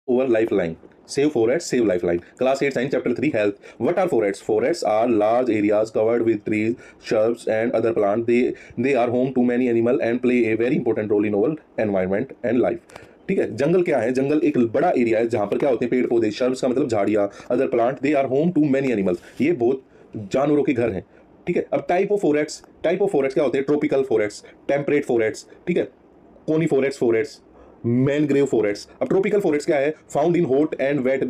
over lifeline. Save forests, save lifeline. Class 8 Science, Chapter 3 Health. What are forests? Forests are large areas covered with trees, shrubs, and other plants. They are home to many animals and play a very important role in our environment and life. ठीक है, जंगल क्या है? जंगल एक बड़ा area है जहां पर क्या होते हैं, पेड़ पौधे, शर्ब्स का मतलब झाड़ियां, other plant, they are home to many animals, ये बहुत जानवरों के घर हैं। ठीक है, अब टाइप ऑफ फॉरेस्ट क्या होते हैं? ट्रॉपिकल फॉरेस्ट, टेम्परेट फॉरेस्ट, ठीक है, कोनीफोरस फॉरेस्ट, मैनग्रेव फॉरेस्ट। अब ट्रॉपिकल फॉरेस्ट क्या है? Found in hot and wet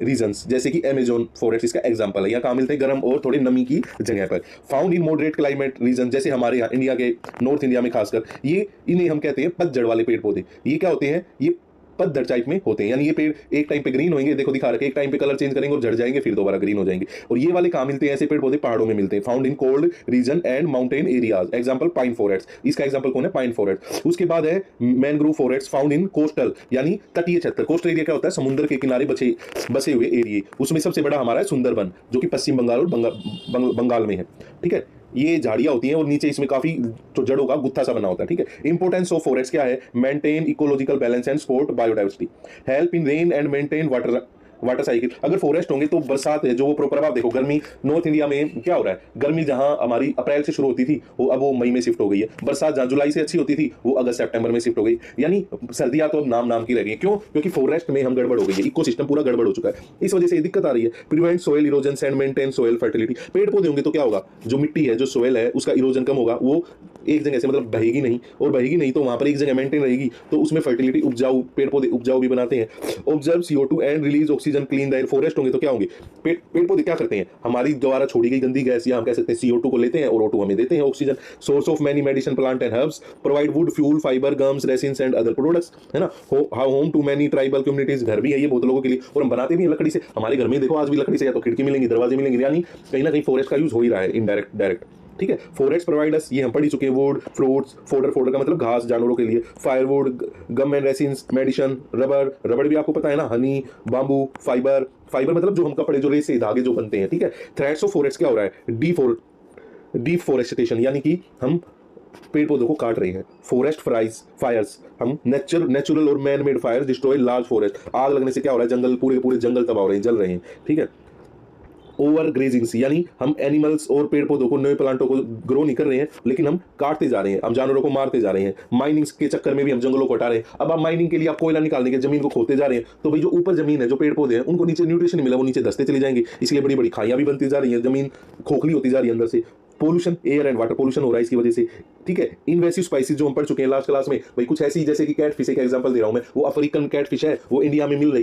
regions, जैसे कि अमेजोन फॉरेस्ट इसका एग्जांपल है। यहाँ कहाँ मिलते हैं? गर्म और थोड़े नमी की जगह पर। Found in moderate climate reason, जैसे हमारे यहाँ इंडिया के नॉर्थ इंडिया में खासकर, ये इन्हें हम कहते हैं पतझड़ वाले पेड़ पौधे। ये क्या होते हैं? ये पतझड़ टाइप में होते हैं, यानी ये पेड़ एक टाइम पे ग्रीन होंगे, देखो दिखा रखे, एक टाइम पे कलर चेंज करेंगे और झड़ जाएंगे, फिर दोबारा ग्रीन हो जाएंगे। और ये वाले कहाँ मिलते हैं? ऐसे पेड़ पौधे पहाड़ों में मिलते हैं। Found in cold region and mountain areas, example pine forest, इसका एग्जांपल कौन है? Pine forest. उसके बाद है mangrove forest, found in coastal यानी तटीय क्षेत्र। कोस्टल एरिया क्या होता है? समुद्र के किनारे बसे हुए एरिए। उसमें सबसे बड़ा हमारा है सुंदरबन, जो कि पश्चिम बंगाल और बंगाल में है। ठीक है, ये झाड़ियां होती हैं और नीचे इसमें काफी तो जड़ों का गुत्था सा बना होता है। ठीक है, इंपोर्टेंस ऑफ फॉरेस्ट क्या है? Maintain ecological balance and support biodiversity, help in rain and maintain water cycle. अगर फॉरेस्ट होंगे तो बरसात है जो वो प्रभाव देखो, गर्मी नॉर्थ इंडिया में क्या हो रहा है? गर्मी जहां हमारी अप्रैल से शुरू होती थी वो अब वो मई में शिफ्ट हो गई है। बरसात जहां जुलाई से अच्छी होती थी वो अगस्त सितंबर में शिफ्ट हो गई। यानी सर्दियां तो अब नाम नाम की रह गई। क्यों? क्योंकि फॉरेस्ट में हम गड़बड़ हो गई है, इकोसिस्टम पूरा गड़बड़ हो चुका है, इस वजह से ये दिक्कत आ रही है। Prevent soil erosion and maintain soil fertility. पेड़ पौधे होंगे तो क्या होगा? जो मिट्टी है, जो सोइल है, उसका इरोजन कम होगा, वो एक जगह से मतलब बहेगी नहीं, और बहेगी नहीं तो वहां पर एक जगह मेंटेन रहेगी, तो उसमें फर्टिलिटी, उपजाऊ, पेड़ पौधे उपजाऊ भी बनाते हैं। Observe CO2 and release oxygen, clean the air. Forest होंगे तो क्या होंगे? पेड़ पौधे क्या करते हैं? हमारी द्वारा छोड़ी गई गंदी गैस या हम कह सकते हैं CO2 को लेते हैं और O2 हमें देते हैं oxygen. Source of many medicine plant and herbs, provide wood, fuel, fibre, gums, resins and other products, है ना। Home to many tribal communities, घर भी है ये बहुत लोगों के लिए, और हम बनाते भी हैं लकड़ी से। हमारे घर में देखो आज भी लकड़ी से या तो खिड़की मिलेंगी, दरवाजे मिलेंगे, यानी कहीं ना कहीं फॉरेस्ट का यूज हो ही रहा है, इनडायरेक्ट डायरेक्ट। ठीक है, फॉरेस्ट प्रोवाइड अस, ये हम पढ़ चुके हैं, वुड, फ्रूट्स, फोडर का मतलब घास जानवरों के लिए, फायरवुड, गम एंड रेसिन्स, मेडिसिन, रबड़ भी आपको पता है ना, हनी, बांबू, फाइबर मतलब जो हम कपड़े, जो रेसे, धागे जो बनते हैं। ठीक है, थ्रेट्स ऑफ फॉरेस्ट क्या हो रहा है? डिफॉरेस्टेशन, यानी कि हम पेड़ पौधों को काट रहे हैं। फॉरेस्ट फायर्स, हम नेचुरल और man made fire destroy large forest. आग लगने से क्या हो रहा है? जंगल, पूरे पूरे जंगल तबाह हो रहे हैं, जल रहे हैं। ठीक है, ओवर ग्रेजिंग, यानी हम एनिमल्स और पेड़ पौधों को, नए प्लांटों को ग्रो नहीं कर रहे हैं, लेकिन हम काटते जा रहे हैं, हम जानवरों को मारते जा रहे हैं। माइनिंग के चक्कर में भी हम जंगलों को हटा रहे हैं। अब आप माइनिंग के लिए आप कोयला निकालने के जमीन को खोदते जा रहे हैं, तो भाई जो ऊपर जमीन है, जो पेड़ पौधे हैं, उनको नीचे न्यूट्रिशन नहीं मिला, वो नीचे धंसते चले जाएंगे, इसलिए बड़ी बड़ी खाइयां भी बनती जा रही है, जमीन खोखली होती जा रही है अंदर से। Pollution, air and water pollution हो रहा है इसकी वजह से। ठीक है, इन्वेसिव स्पाइसेस जो हम पढ़ चुके हैं लास्ट क्लास में, भाई कुछ ऐसी, जैसे कि कैट फिश, एक एग्जांपल दे रहा हूं मैं, वो अफ्रीकन कैट फिश है, वो इंडिया में मिल रही है।